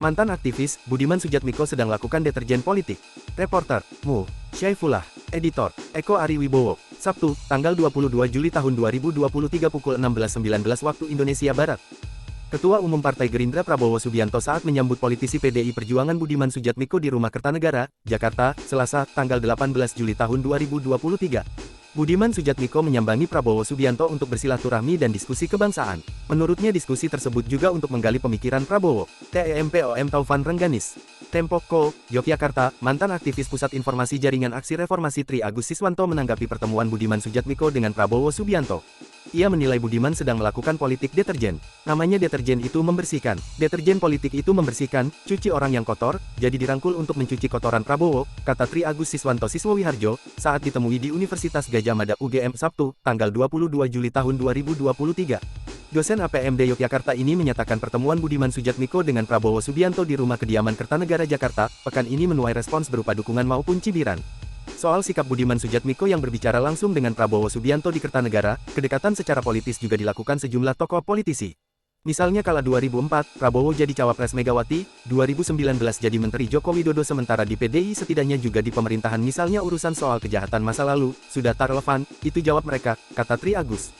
Mantan aktivis, Budiman Sujatmiko sedang lakukan deterjen politik. Reporter, Mu, Syaifullah. Editor, Eko Ari Wibowo. Sabtu, tanggal 22 Juli tahun 2023 pukul 16.19 waktu Indonesia Barat. Ketua Umum Partai Gerindra Prabowo Subianto saat menyambut politisi PDI Perjuangan Budiman Sujatmiko di Rumah Kertanegara, Jakarta, Selasa, tanggal 18 Juli tahun 2023. Budiman Sujatmiko menyambangi Prabowo Subianto untuk bersilaturahmi dan diskusi kebangsaan. Menurutnya diskusi tersebut juga untuk menggali pemikiran Prabowo. TEMPOM Taufan Rengganis. Tempo Co, Yogyakarta, mantan aktivis Pusat Informasi Jaringan Aksi Reformasi Tri Agus Siswanto menanggapi pertemuan Budiman Sujatmiko dengan Prabowo Subianto. Ia menilai Budiman sedang melakukan politik deterjen. Namanya deterjen itu membersihkan. Deterjen politik itu membersihkan, cuci orang yang kotor, jadi dirangkul untuk mencuci kotoran Prabowo, kata Tri Agus Siswanto Siswowiharjo, saat ditemui di Universitas Gadjah Mada UGM Sabtu, tanggal 22 Juli tahun 2023. Dosen APMD Yogyakarta ini menyatakan pertemuan Budiman Sujatmiko dengan Prabowo Subianto di Rumah Kediaman Kertanegara Jakarta, pekan ini menuai respons berupa dukungan maupun cibiran. Soal sikap Budiman Sujatmiko yang berbicara langsung dengan Prabowo Subianto di Kertanegara, kedekatan secara politis juga dilakukan sejumlah tokoh politisi. Misalnya kala 2004, Prabowo jadi cawapres Megawati, 2019 jadi Menteri Joko Widodo sementara di PDI setidaknya juga di pemerintahan misalnya urusan soal kejahatan masa lalu, sudah tak relevan, itu jawab mereka, kata Tri Agus.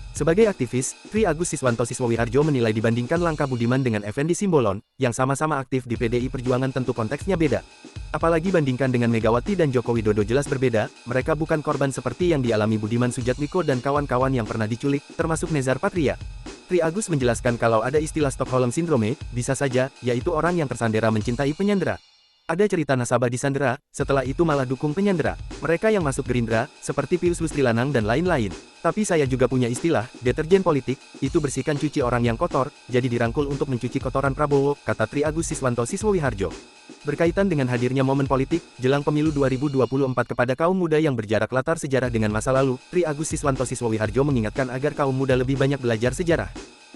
Sebagai aktivis, Tri Agus Siswanto Siswowiharjo menilai dibandingkan langkah Budiman dengan Effendi Simbolon, yang sama-sama aktif di PDI Perjuangan tentu konteksnya beda. Apalagi bandingkan dengan Megawati dan Joko Widodo jelas berbeda, mereka bukan korban seperti yang dialami Budiman Sujatmiko dan kawan-kawan yang pernah diculik, termasuk Nezar Patria. Tri Agus menjelaskan kalau ada istilah Stockholm Syndrome, bisa saja, yaitu orang yang tersandera mencintai penyandera. Ada cerita nasabah disandera, setelah itu malah dukung penyandera. Mereka yang masuk Gerindra, seperti Pius Lustrilanang dan lain-lain. Tapi saya juga punya istilah, deterjen politik, itu bersihkan cuci orang yang kotor, jadi dirangkul untuk mencuci kotoran Prabowo, kata Tri Agus Siswanto Siswowiharjo. Berkaitan dengan hadirnya momen politik, jelang pemilu 2024 kepada kaum muda yang berjarak latar sejarah dengan masa lalu, Tri Agus Siswanto Siswowiharjo mengingatkan agar kaum muda lebih banyak belajar sejarah.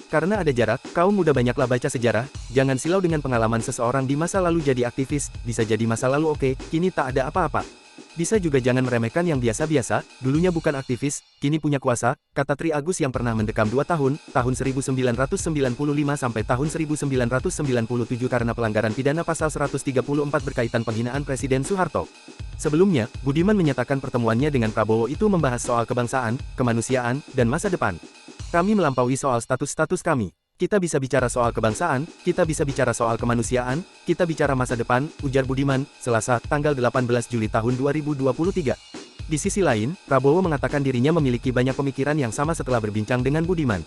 Karena ada jarak, kaum muda banyaklah baca sejarah, jangan silau dengan pengalaman seseorang di masa lalu jadi aktivis, bisa jadi masa lalu oke, kini tak ada apa-apa. Bisa juga jangan meremehkan yang biasa-biasa, dulunya bukan aktivis, kini punya kuasa, kata Tri Agus yang pernah mendekam 2 tahun, tahun 1995 sampai tahun 1997 karena pelanggaran pidana pasal 134 berkaitan penghinaan Presiden Soeharto. Sebelumnya, Budiman menyatakan pertemuannya dengan Prabowo itu membahas soal kebangsaan, kemanusiaan, dan masa depan. Kami melampaui soal status-status kami. Kita bisa bicara soal kebangsaan, kita bisa bicara soal kemanusiaan, kita bicara masa depan, ujar Budiman, Selasa, tanggal 18 Juli tahun 2023. Di sisi lain, Prabowo mengatakan dirinya memiliki banyak pemikiran yang sama setelah berbincang dengan Budiman.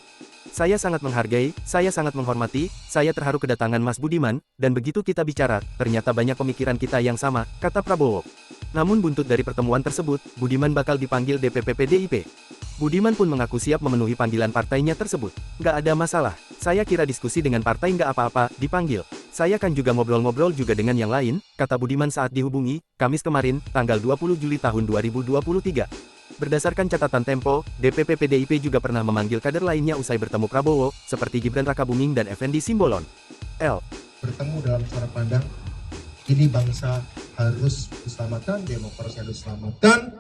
Saya sangat menghargai, saya sangat menghormati, saya terharu kedatangan Mas Budiman, dan begitu kita bicara, ternyata banyak pemikiran kita yang sama, kata Prabowo. Namun buntut dari pertemuan tersebut, Budiman bakal dipanggil DPP PDIP. Budiman pun mengaku siap memenuhi panggilan partainya tersebut. Nggak ada masalah, saya kira diskusi dengan partai nggak apa-apa, dipanggil. Saya kan juga ngobrol-ngobrol juga dengan yang lain, kata Budiman saat dihubungi, Kamis kemarin, tanggal 20 Juli tahun 2023. Berdasarkan catatan Tempo, DPP PDIP juga pernah memanggil kader lainnya usai bertemu Prabowo, seperti Gibran Rakabuming dan Effendi Simbolon. Bertemu dalam cara pandang, ini bangsa harus diselamatkan, demokrasi harus diselamatkan,